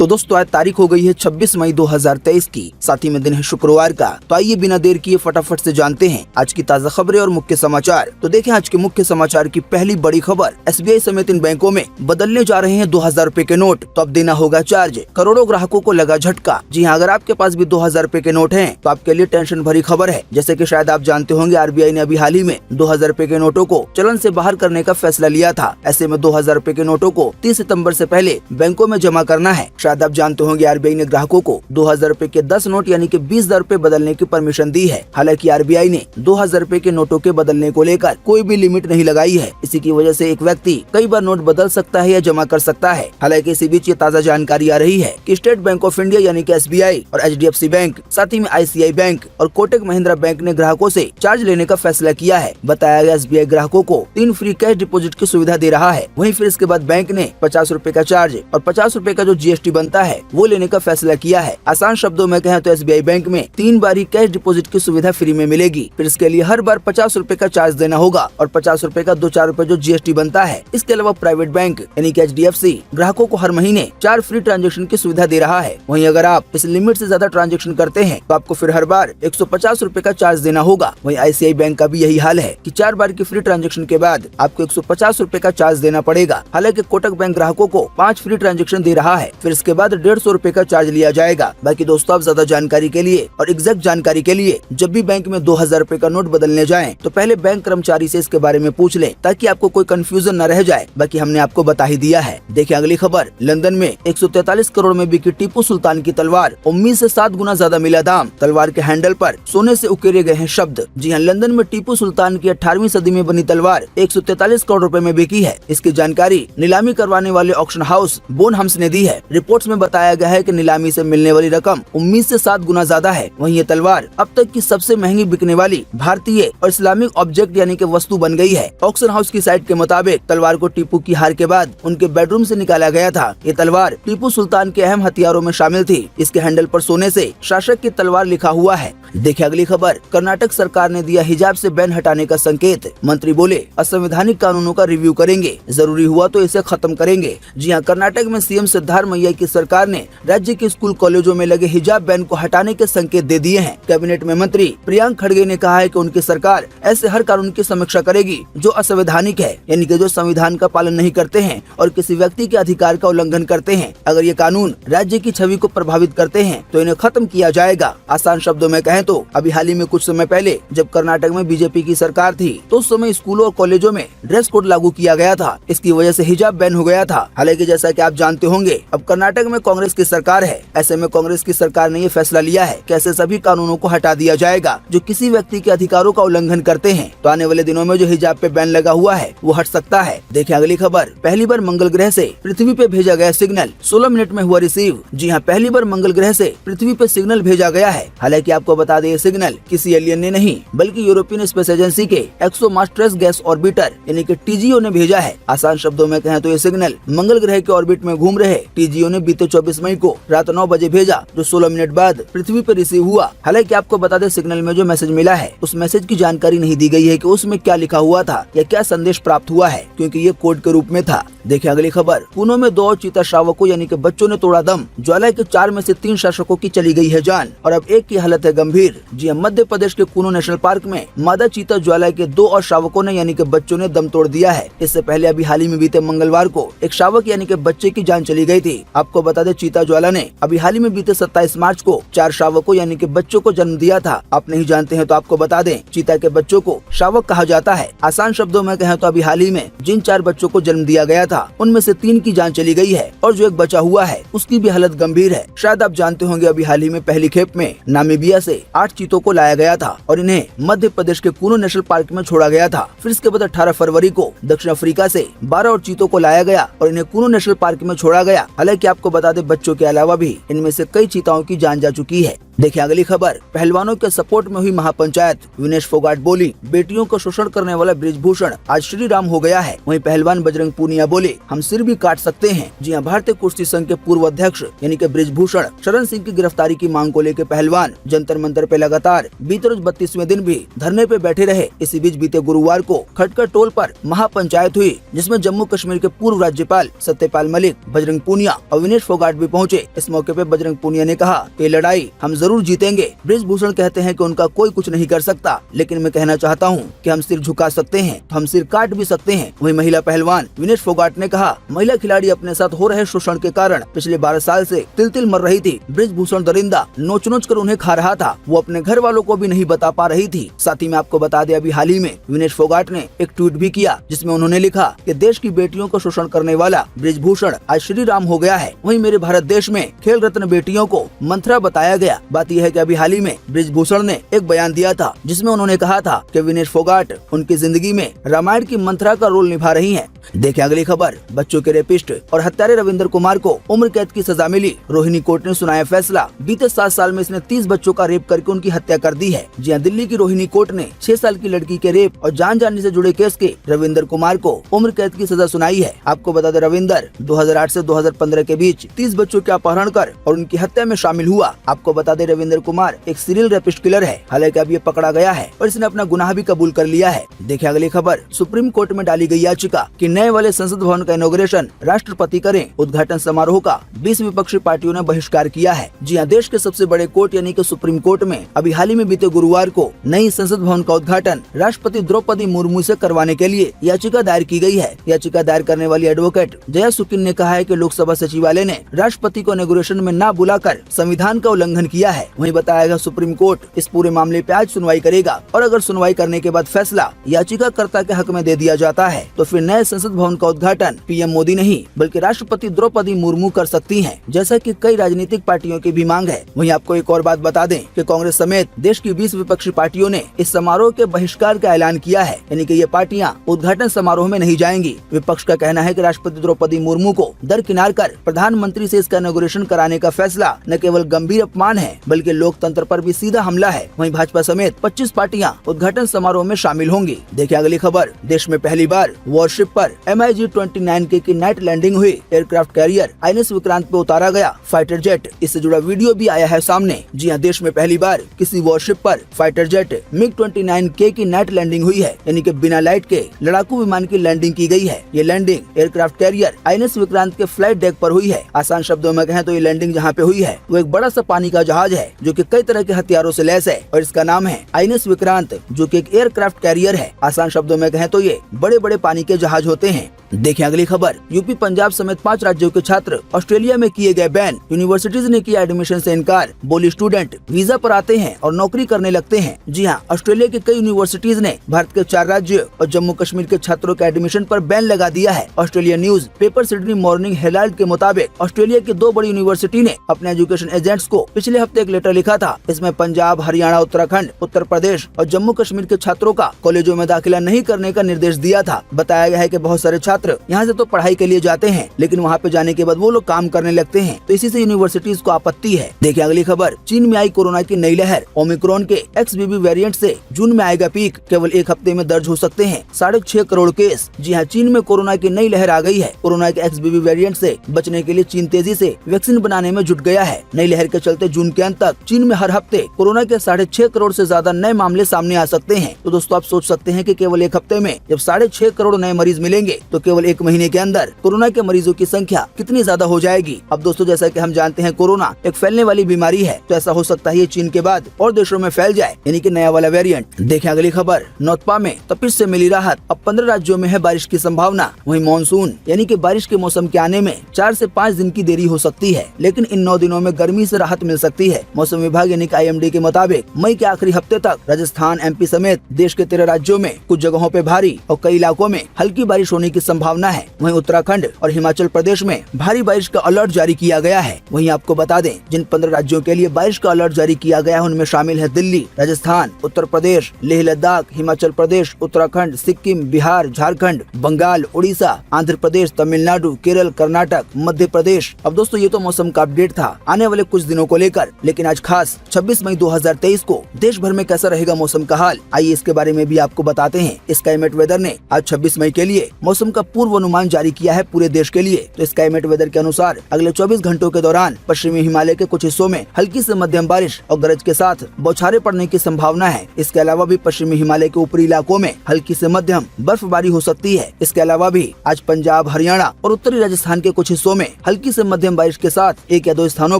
तो दोस्तों आज तारीख हो गई है 26 मई 2023 की, साथ ही में दिन है शुक्रवार का। तो आइए बिना देर किए फटाफट से जानते हैं आज की ताज़ा खबरें और मुख्य समाचार। तो देखें आज के मुख्य समाचार की पहली बड़ी खबर, SBI समेत इन बैंकों में बदलने जा रहे हैं 2000 रुपए के नोट, तो अब देना होगा चार्ज। करोड़ों ग्राहकों को लगा झटका। जी हाँ, अगर आपके पास भी 2000 रुपए के नोट हैं तो आपके लिए टेंशन भरी खबर है। जैसे कि शायद आप जानते होंगे, RBI ने अभी हाल ही में 2000 रुपए के नोटों को चलन से बाहर करने का फैसला लिया था। ऐसे में 2000 रुपए के नोटों को 30 सितंबर से पहले बैंकों में जमा करना है। शायद आप जानते होंगे RBI ने ग्राहकों को 2000 रुपए के 10 नोट यानी कि 20,000 रुपए बदलने की परमिशन दी है। हालांकि RBI ने 2000 रुपए के नोटों के बदलने को लेकर कोई भी लिमिट नहीं लगाई है। इसी की वजह से एक व्यक्ति कई बार नोट बदल सकता है या जमा कर सकता है। हालांकि इसी बीच ये ताज़ा जानकारी आ रही है कि स्टेट बैंक ऑफ इंडिया यानी कि SBI और HDFC बैंक, साथ ही में ICICI बैंक और कोटक महिंद्रा बैंक ने ग्राहकों से चार्ज लेने का फैसला किया है। बताया गया SBI ग्राहकों को 3 फ्री कैश डिपॉजिट की सुविधा दे रहा है। वहीं फिर इसके बाद बैंक ने 50 रुपए का चार्ज और 50 रुपए का जो GST बनता है वो लेने का फैसला किया है। आसान शब्दों में कहें तो SBI बैंक में 3 बार ही कैश डिपॉजिट की सुविधा फ्री में मिलेगी। फिर इसके लिए हर बार 50 रुपए का चार्ज देना होगा और 50 रुपए का 2-4 रुपए जो GST बनता है। इसके अलावा प्राइवेट बैंक यानी कि HDFC ग्राहकों को हर महीने 4 फ्री ट्रांजैक्शन की सुविधा दे रहा है। वहीं अगर आप इस लिमिट से ज्यादा ट्रांजैक्शन करते हैं तो आपको फिर हर बार 150 रुपए का चार्ज देना होगा। वहीं ICICI बैंक का भी यही हाल है कि 4 बार की फ्री ट्रांजैक्शन के बाद आपको 150 रुपए का चार्ज देना पड़ेगा। हालांकि कोटक बैंक ग्राहकों को 5 फ्री ट्रांजैक्शन दे रहा है। फिर इसके बाद 150 रुपए का चार्ज लिया जाएगा। बाकी दोस्तों, आप ज्यादा जानकारी के लिए और एग्जैक्ट जानकारी के लिए जब भी बैंक में 2000 रुपए का नोट बदलने जाएं तो पहले बैंक कर्मचारी से इसके बारे में पूछ लें, ताकि आपको कोई कंफ्यूजन न रह जाए। बाकी हमने आपको बता ही दिया है। देखिए अगली खबर, लंदन में 143 करोड़ में बिकी टीपू सुल्तान की तलवार, उम्मीद से 7 गुना ज्यादा मिला दाम। तलवार के हैंडल पर सोने से उकेरे गए हैं शब्द। जी हाँ, लंदन में टीपू सुल्तान की 18वीं सदी में बनी तलवार 143 करोड़ रुपए में बिकी है। इसकी जानकारी नीलामी करवाने वाले ऑक्शन हाउस बोन हम्स ने दी है। रिपोर्ट्स में बताया गया है कि नीलामी से मिलने वाली रकम उम्मीद से 7 गुना ज्यादा है। वहीं ये तलवार अब तक की सबसे महंगी बिकने वाली भारतीय और इस्लामिक ऑब्जेक्ट यानी कि वस्तु बन गई है। ऑक्शन हाउस की साइट के मुताबिक तलवार को टीपू की हार के बाद उनके बेडरूम से निकाला गया था। ये तलवार टीपू सुल्तान के अहम हथियारों में शामिल थी। इसके हैंडल पर सोने से शासक की तलवार लिखा हुआ है। देखिए अगली खबर, कर्नाटक सरकार ने दिया हिजाब से बैन हटाने का संकेत। मंत्री बोले असंवैधानिक कानूनों का रिव्यू करेंगे, जरूरी हुआ तो इसे खत्म करेंगे। जी हाँ, कर्नाटक में CM सिद्धारमैया की सरकार ने राज्य के स्कूल कॉलेजों में लगे हिजाब बैन को हटाने के संकेत दे दिए हैं। कैबिनेट में मंत्री प्रियांक खड़गे ने कहा है कि उनकी सरकार ऐसे हर कानून की समीक्षा करेगी जो असंवैधानिक है, यानी कि जो संविधान का पालन नहीं करते हैं और किसी व्यक्ति के अधिकार का उल्लंघन करते हैं। अगर ये कानून राज्य की छवि को प्रभावित करते हैं तो इन्हें खत्म किया जाएगा। आसान शब्दों में कहें तो अभी हाल ही में कुछ समय पहले जब कर्नाटक में BJP की सरकार थी तो उस समय स्कूलों और कॉलेजों में ड्रेस कोड लागू किया गया था। इसकी वजह से हिजाब बैन हो गया था। हालांकि जैसा कि आप जानते होंगे, अब कर्नाटक में कांग्रेस की सरकार है। ऐसे में कांग्रेस की सरकार ने ये फैसला लिया है कि ऐसे सभी कानूनों को हटा दिया जाएगा जो किसी व्यक्ति के अधिकारों का उल्लंघन करते हैं। तो आने वाले दिनों में जो हिजाब पे बैन लगा हुआ है वो हट सकता है। देखिए अगली खबर, पहली बार मंगल ग्रह से पृथ्वी पे भेजा गया सिग्नल 16 मिनट में हुआ रिसीव। जी हाँ, पहली बार मंगल ग्रह से पृथ्वी पे सिग्नल भेजा गया है। हालांकि आपको बता दें, ये सिग्नल किसी एलियन ने नहीं बल्कि यूरोपियन स्पेस एजेंसी के एक्सोमास्ट्रेस गैस ऑर्बिटर यानी कि TGO ने भेजा है। आसान शब्दों में कहें तो ये सिग्नल मंगल ग्रह के ऑर्बिट में घूम रहे TGO ने बीते 24 मई को रात 9 बजे भेजा, जो 16 मिनट बाद पृथ्वी पर रिसीव हुआ। हालांकि आपको बता दें, सिग्नल में जो मैसेज मिला है उस मैसेज की जानकारी नहीं दी गई है कि उसमें क्या लिखा हुआ था या क्या संदेश प्राप्त हुआ है, क्योंकि ये कोड के रूप में था। देखिए अगली खबर, पुणे में 2 चीता शावकों यानी कि बच्चों ने तोड़ा दम। ज्वाला के 4 में से 3 शासकों की चली गई है जान और अब एक की हालत है गंभीर। जी हाँ, मध्य प्रदेश के कुनो नेशनल पार्क में मादा चीता ज्वाला के 2 और शावकों ने यानी कि बच्चों ने दम तोड़ दिया है। इससे पहले अभी हाल ही में बीते मंगलवार को एक शावक यानी कि बच्चे की जान चली गई थी। आपको बता दें, चीता ज्वाला ने अभी हाल ही में बीते 27 मार्च को 4 शावकों यानी कि बच्चों को जन्म दिया था। आप नहीं जानते हैं तो आपको बता दें, चीता के बच्चों को शावक कहा जाता है। आसान शब्दों में कहें तो अभी हाल ही में जिन 4 बच्चों को जन्म दिया गया था उनमें से 3 की जान चली गई है और जो एक बचा हुआ है उसकी भी हालत गंभीर है। शायद आप जानते होंगे, अभी हाल ही में पहली खेप में नामीबिया से 8 चीतों को लाया गया था और इन्हें मध्य प्रदेश के कुनो नेशनल पार्क में छोड़ा गया था। फिर इसके बाद 18 फरवरी को दक्षिण अफ्रीका से 12 और चीतों को लाया गया और इन्हें कुनो नेशनल पार्क में छोड़ा गया। हालांकि आपको बता दें, बच्चों के अलावा भी इनमें से कई चीताओं की जान जा चुकी है। देखिए अगली खबर, पहलवानों के सपोर्ट में हुई महापंचायत, विनेश फोगाट बोली बेटियों को शोषण करने वाला बृजभूषण आज श्री राम हो गया है। वहीं पहलवान बजरंग पूनिया बोले हम सिर भी काट सकते हैं। जी हां, भारतीय कुश्ती संघ के पूर्व अध्यक्ष यानी कि बृजभूषण शरण सिंह की गिरफ्तारी की मांग को लेकर पहलवान जंतर मंतर पे लगातार बीते रोज 32वें दिन भी धरने पे बैठे रहे। इसी बीच बीते गुरुवार को खटकर टोल पर महापंचायत हुई, जिसमें जम्मू कश्मीर के पूर्व राज्यपाल सत्यपाल मलिक, बजरंग पूनिया और विनेश फोगाट भी पहुंचे। इस मौके पे बजरंग पूनिया ने कहा कि लड़ाई हम जरूर जीतेंगे। बृजभूषण कहते हैं कि उनका कोई कुछ नहीं कर सकता, लेकिन मैं कहना चाहता हूं कि हम सिर झुका सकते हैं तो हम सिर काट भी सकते हैं। वहीं महिला पहलवान विनेश फोगाट ने कहा महिला खिलाड़ी अपने साथ हो रहे शोषण के कारण पिछले 12 साल से तिल मर रही थी। बृजभूषण दरिंदा नोच नोच कर उन्हें खा रहा था, वो अपने घर वालों को भी नहीं बता पा रही थी। साथ ही मैं आपको बता दें, अभी हाल ही में विनेश फोगाट ने एक ट्वीट भी किया, जिसमें उन्होंने लिखा कि देश की बेटियों को शोषण करने वाला बृजभूषण आज श्री राम हो गया है। वहीं मेरे भारत देश में खेल रत्न बेटियों को मंथरा बताया गया। बात यह है कि अभी हाल ही में बृजभूषण ने एक बयान दिया था, जिसमें उन्होंने कहा था कि विनेश फोगाट उनकी जिंदगी में रामायण की मंथरा का रोल निभा रही हैं। देखिए अगली खबर, बच्चों के रेपिस्ट और हत्यारे रविंदर कुमार को उम्र कैद की सजा मिली। रोहिणी कोर्ट ने सुनाया फैसला। बीते 7 साल में इसने 30 बच्चों का रेप करके उनकी हत्या कर दी है। जी हां, दिल्ली की रोहिणी कोर्ट ने 6 साल की लड़की के रेप और जान जाने से जुड़े केस के रविंदर कुमार को उम्र कैद की सजा सुनाई है। आपको बता दें, रविंदर 2008 से 2015 के बीच 30 बच्चों के अपहरण कर और उनकी हत्या में शामिल हुआ। आपको बता दें, रविंदर कुमार एक सीरियल रेपिस्ट किलर है। हालांकि अब ये पकड़ा गया है और इसने अपना गुनाह भी कबूल कर लिया है। देखिए अगली खबर, सुप्रीम कोर्ट में डाली गई याचिका कि नए वाले संसद भवन का इनॉग्रेशन राष्ट्रपति करें। उद्घाटन समारोह का 20 विपक्षी पार्टियों ने बहिष्कार किया है। जी हां, देश के सबसे बड़े कोर्ट यानी कि सुप्रीम कोर्ट में अभी हाल ही में बीते गुरुवार को नई संसद भवन का उद्घाटन राष्ट्रपति द्रौपदी मुर्मू से करवाने के लिए याचिका दायर की गई है। याचिका दायर करने वाली एडवोकेट जया सुकिन ने कहा है कि लोकसभा सचिवालय ने राष्ट्रपति को इनॉग्रेशन में न बुलाकर संविधान का उल्लंघन किया है। वहीं बताया गया सुप्रीम कोर्ट इस पूरे मामले पे आज सुनवाई करेगा और अगर सुनवाई करने के बाद फैसला याचिकाकर्ता के हक में दे दिया जाता है तो फिर नए संसद भवन का उद्घाटन पीएम मोदी नहीं बल्कि राष्ट्रपति द्रौपदी मुर्मू कर सकती हैं, जैसा कि कई राजनीतिक पार्टियों की भी मांग है। वहीं आपको एक और बात बता दें कि कांग्रेस समेत देश की 20 विपक्षी पार्टियों ने इस समारोह के बहिष्कार का ऐलान किया है, यानी कि ये पार्टियां उद्घाटन समारोह में नहीं जाएंगी। विपक्ष का कहना है कि राष्ट्रपति द्रौपदी मुर्मू को दरकिनार कर प्रधानमंत्री से इसका इनॉग्रेशन कराने का फैसला न केवल गंभीर अपमान है बल्कि लोकतंत्र पर भी सीधा हमला है। वहीं भाजपा समेत 25 पार्टियां उद्घाटन समारोह में शामिल होंगी। देखिए अगली खबर, देश में पहली बार वॉरशिप पर MiG-29K की नाइट लैंडिंग हुई। एयरक्राफ्ट कैरियर INS विक्रांत पे उतारा गया फाइटर जेट, इससे जुड़ा वीडियो भी आया है सामने। जी हां, देश में पहली बार किसी वॉरशिप पर फाइटर जेट MiG-29K की नाइट लैंडिंग हुई है, यानी कि बिना लाइट के लड़ाकू विमान की लैंडिंग की गई है। ये landing aircraft carrier INS Vikrant के फ्लाइट डेक पर हुई है। आसान शब्दों में कहें तो ये लैंडिंग जहाँ पे हुई है वो एक बड़ा सा पानी का जहाज है जो कि कई तरह के हथियारों से लैस है और इसका नाम है INS विक्रांत, जो कि एक एयरक्राफ्ट कैरियर है। आसान शब्दों में कहें तो ये बड़े बड़े पानी के जहाज होते हैं। देखिए अगली खबर, यूपी पंजाब समेत 5 राज्यों के छात्र ऑस्ट्रेलिया में किए गए बैन। यूनिवर्सिटीज ने किया एडमिशन से इनकार। बोली स्टूडेंट वीजा पर आते हैं और नौकरी करने लगते हैं। जी हां, ऑस्ट्रेलिया की कई यूनिवर्सिटीज ने भारत के 4 राज्यों और जम्मू कश्मीर के छात्रों के एडमिशन पर बैन लगा दिया है। Australia news paper Sydney morning Herald के मुताबिक ऑस्ट्रेलिया की 2 बड़ी यूनिवर्सिटी ने अपने एजुकेशन एजेंट्स को पिछले हफ्ते एक लेटर लिखा था। इसमें पंजाब, हरियाणा, उत्तराखंड, उत्तर प्रदेश और जम्मू कश्मीर के छात्रों का कॉलेजों में दाखिला नहीं करने का निर्देश दिया था। बताया गया है कि बहुत सारे छात्र यहाँ से तो पढ़ाई के लिए जाते हैं, लेकिन वहाँ पे जाने के बाद वो लोग काम करने लगते हैं, तो इसी से यूनिवर्सिटीज को आपत्ति है। देखिए अगली खबर, चीन में आई कोरोना की नई लहर। ओमिक्रॉन के XBB वेरिएंट से जून में आएगा पीक। केवल एक हफ्ते में दर्ज हो सकते हैं 6.5 करोड़ केस। जी हाँ, चीन में कोरोना की नई लहर आ गई है। कोरोना के XBB वेरिएंट से बचने के लिए चीन तेजी से वैक्सीन बनाने में जुट गया है। नई लहर के चलते जून के अंत तक चीन में हर हफ्ते कोरोना के 6.5 करोड़ से ज्यादा नए मामले सामने आ सकते हैं। तो दोस्तों आप सोच सकते हैं कि केवल एक हफ्ते में जब 6.5 करोड़ नए मरीज मिलेंगे तो केवल एक महीने के अंदर कोरोना के मरीजों की संख्या कितनी ज्यादा हो जाएगी। अब दोस्तों जैसा कि हम जानते हैं कोरोना एक फैलने वाली बीमारी है, तो ऐसा हो सकता है ये चीन के बाद और देशों में फैल जाए, यानी कि नया वाला वेरिएंट। देखें अगली खबर, नौतपा में तपिश से मिली राहत। अब 15 राज्यों में है बारिश की संभावना। वहीं मॉनसून यानी कि बारिश के मौसम के आने में 4 से 5 दिन की देरी हो सकती है, लेकिन इन 9 दिनों में गर्मी से राहत मिल सकती है। मौसम विभाग यानी कि IMD के मुताबिक मई के आखिरी हफ्ते तक राजस्थान, MP समेत देश के 13 राज्यों में कुछ जगहों पे भारी और कई इलाकों में हल्की बारिश होने की संभावना संभावना है। वहीं उत्तराखंड और हिमाचल प्रदेश में भारी बारिश का अलर्ट जारी किया गया है। वहीं आपको बता दें, जिन 15 राज्यों के लिए बारिश का अलर्ट जारी किया गया है उनमें शामिल है दिल्ली, राजस्थान, उत्तर प्रदेश, लेह लद्दाख, हिमाचल प्रदेश, उत्तराखंड, सिक्किम, बिहार, झारखंड, बंगाल, उड़ीसा, आंध्र प्रदेश, तमिलनाडु, केरल, कर्नाटक, मध्य प्रदेश। अब दोस्तों ये तो मौसम का अपडेट था आने वाले कुछ दिनों को लेकर, लेकिन आज खास 26 मई 2023 को देश भर में कैसा रहेगा मौसम का हाल, आइए इसके बारे में भी आपको बताते हैं। स्काईमेट वेदर ने आज 26 मई के लिए मौसम का पूर्व अनुमान जारी किया है पूरे देश के लिए। तो स्काईमेट वेदर के अनुसार अगले 24 घंटों के दौरान पश्चिमी हिमालय के कुछ हिस्सों में हल्की से मध्यम बारिश और गरज के साथ बौछारें पड़ने की संभावना है। इसके अलावा भी पश्चिमी हिमालय के ऊपरी इलाकों में हल्की से मध्यम बर्फबारी हो सकती है। इसके अलावा भी आज पंजाब, हरियाणा और उत्तरी राजस्थान के कुछ हिस्सों में हल्की से मध्यम बारिश के साथ 1 या 2 स्थानों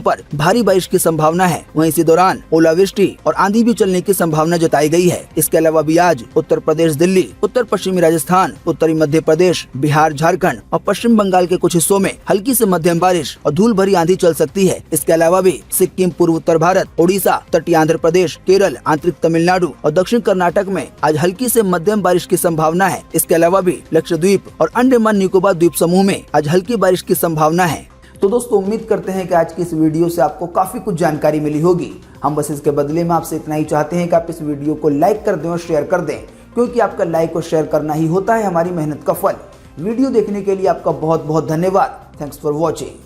पर भारी बारिश की संभावना है। वहीं इसी दौरान ओलावृष्टि और आंधी भी चलने की संभावना जताई गई है। इसके अलावा भी आज उत्तर प्रदेश, दिल्ली, उत्तर पश्चिमी राजस्थान, उत्तरी मध्य प्रदेश, बिहार, झारखंड और पश्चिम बंगाल के कुछ हिस्सों में हल्की से मध्यम बारिश और धूल भरी आंधी चल सकती है। इसके अलावा भी सिक्किम, पूर्व उत्तर भारत, उड़ीसा, तटीय आंध्र प्रदेश, केरल, आंतरिक तमिलनाडु और दक्षिण कर्नाटक में आज हल्की से मध्यम बारिश की संभावना है। इसके अलावा भी लक्षद्वीप और अंडमान निकोबार द्वीप समूह में आज हल्की बारिश की संभावना है। तो दोस्तों उम्मीद करते हैं कि आज की इस वीडियो से आपको काफी कुछ जानकारी मिली होगी। हम बस इसके बदले में आपसे इतना ही चाहते हैं कि आप इस वीडियो को लाइक कर दें और शेयर कर दें, क्योंकि आपका लाइक और शेयर करना ही होता है हमारी मेहनत का फल। वीडियो देखने के लिए आपका बहुत बहुत धन्यवाद। Thanks for watching.